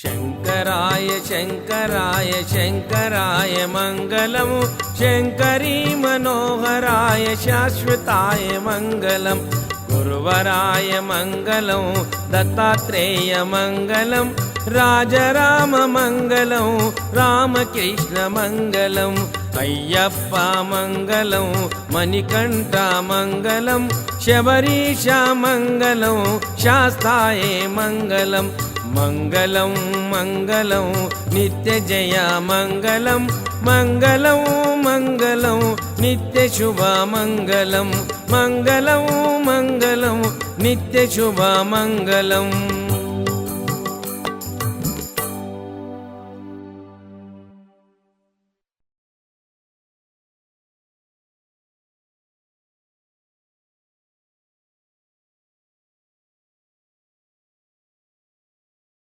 शंकराय शंकराय शंकराय मंगलम शंकरी मनोहराय शाश्वताय मंगलम गुरुवराय मंगलम दत्तात्रेय मंगलम राजराम मंगलम रामकृष्ण मंगलम अय्यप्प मंगलम मणिकंठ मंगलम शबरीश मंगलम शास्ताय मंगलम मंगलम मंगलम नित्य जया मंगलम मंगलम मंगलम नित्य शुभ मंगलम मंगलम मंगलम नित्य शुभ मंगलम।